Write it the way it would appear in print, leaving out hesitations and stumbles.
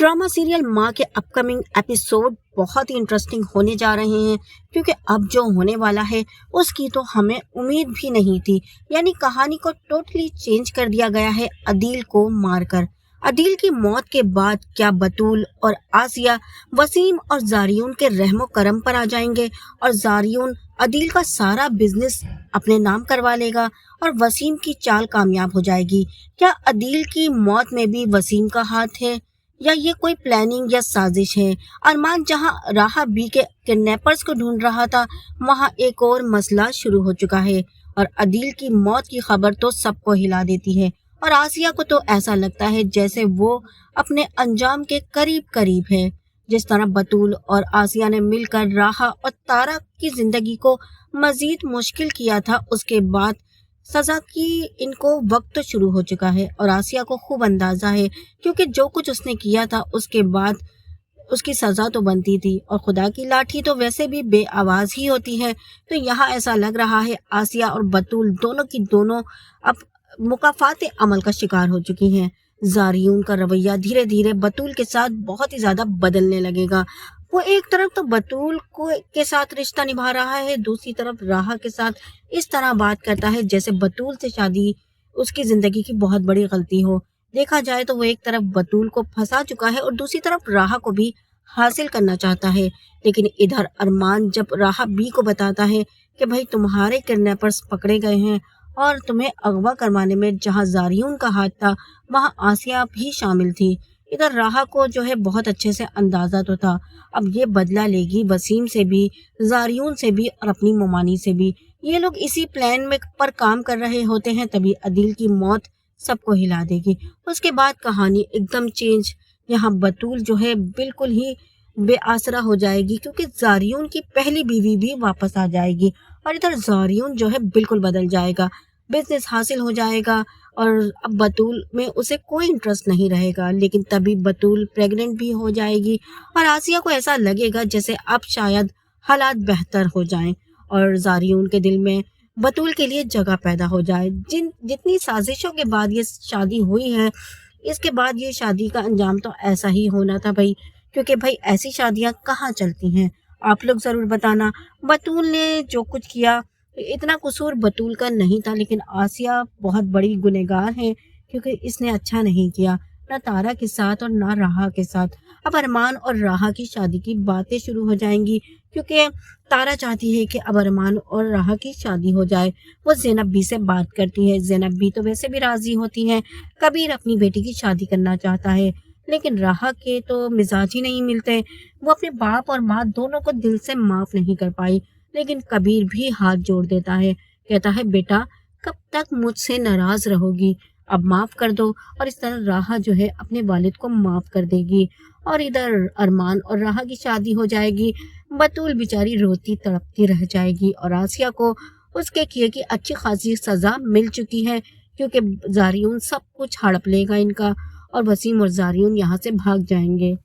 Drama serial माँ के upcoming episode बहुत ही इंटरेस्टिंग होने जा रहे हैं क्योंकि अब जो होने वाला है उसकी तो हमें उम्मीद भी नहीं थी। यानी कहानी को टोटली चेंज कर दिया गया है अदील को मारकर। अदील की मौत के बाद क्या बतूल और आसिया वसीम और जारियून के रहमो करम पर आ जाएंगे और जारियून अदील का सारा बिजनेस अपने नाम करवा लेगा और वसीम की चाल कामयाब हो जाएगी। क्या अदील की मौत में भी वसीम का हाथ है या ये कोई प्लानिंग या साजिश है? अरमान जहां राहा बी के किडनैपर्स को ढूंढ रहा था, वहां एक और मसला शुरू हो चुका है और अदील की मौत की खबर तो सबको हिला देती है और आसिया को तो ऐसा लगता है जैसे वो अपने अंजाम के करीब करीब है। जिस तरह बतूल और आसिया ने मिलकर राहा और तारा की जिंदगी को मजीद मुश्किल किया था, उसके बाद सजा की इनको वक्त शुरू हो चुका है और आसिया को खूब अंदाजा है क्योंकि जो कुछ उसने किया था उसके बाद उसकी सजा तो बनती थी और खुदा की लाठी तो वैसे भी बेआवाज ही होती है। तो यहाँ ऐसा लग रहा है आसिया और बतूल दोनों की दोनों अब मुकाफात अमल का शिकार हो चुकी हैं। जारियून का रवैया धीरे धीरे बतूल के साथ बहुत ही ज्यादा बदलने लगेगा। वो एक तरफ तो बतूल को के साथ रिश्ता निभा रहा है, दूसरी तरफ राहा के साथ इस तरह बात करता है जैसे बतूल से शादी उसकी जिंदगी की बहुत बड़ी गलती हो। देखा जाए तो वो एक तरफ बतूल को फंसा चुका है और दूसरी तरफ राहा को भी हासिल करना चाहता है। लेकिन इधर अरमान जब राहा बी को बताता है कि भाई तुम्हारे किडनैपर्स पकड़े गए हैं और तुम्हें अगवा करवाने में जहां जारियून का हाथ था वहां आसिया भी शामिल थी। इधर राहा को जो है बहुत अच्छे से अंदाजा तो था, अब ये बदला लेगी वसीम से भी, जारियून से भी और अपनी मोमानी से भी। ये लोग इसी प्लान में पर काम कर रहे होते हैं, तभी अदील की मौत सबको हिला देगी। उसके बाद कहानी एकदम चेंज। यहाँ बतूल जो है बिल्कुल ही बेआसरा हो जाएगी क्योंकि जारियून की पहली बीवी भी वापस आ जाएगी और इधर जारियून जो है बिल्कुल बदल जाएगा, बिजनेस हासिल हो जाएगा और अब बतूल में उसे कोई इंटरेस्ट नहीं रहेगा। लेकिन तभी बतूल प्रेग्नेंट भी हो जाएगी और आसिया को ऐसा लगेगा जैसे अब शायद हालात बेहतर हो जाएं और जारियून के दिल में बतूल के लिए जगह पैदा हो जाए। जितनी साजिशों के बाद ये शादी हुई है, इसके बाद ये शादी का अंजाम तो ऐसा ही होना था भाई, क्योंकि भाई ऐसी शादियां कहाँ चलती हैं। आप लोग जरूर बताना बतूल ने जो कुछ किया इतना कसूर बतूल का नहीं था, लेकिन आसिया बहुत बड़ी गुनहगार है क्योंकि इसने अच्छा नहीं किया ना तारा के साथ और ना राहा के साथ। अब अरमान और राहा की शादी की बातें शुरू हो जाएंगी क्योंकि तारा चाहती है कि अब अरमान और राहा की शादी हो जाए। वो ज़ैनब बी से बात करती है, ज़ैनब बी तो वैसे भी राजी होती है। कबीर अपनी बेटी की शादी करना चाहता है लेकिन राहा के तो मिजाज ही नहीं मिलते। वो अपने बाप और माँ दोनों को दिल से माफ नहीं कर पाई, लेकिन कबीर भी हाथ जोड़ देता है, कहता है बेटा कब तक मुझसे नाराज रहोगी, अब माफ कर दो। और इस तरह राहा जो है अपने वालिद को माफ कर देगी और इधर अरमान और राहा की शादी हो जाएगी। बतूल बेचारी रोती तड़पती रह जाएगी और आसिया को उसके किए की अच्छी खासी सजा मिल चुकी है क्योंकि जारियून सब कुछ हड़प लेगा इनका और वसीम और जारियून यहाँ से भाग जाएंगे।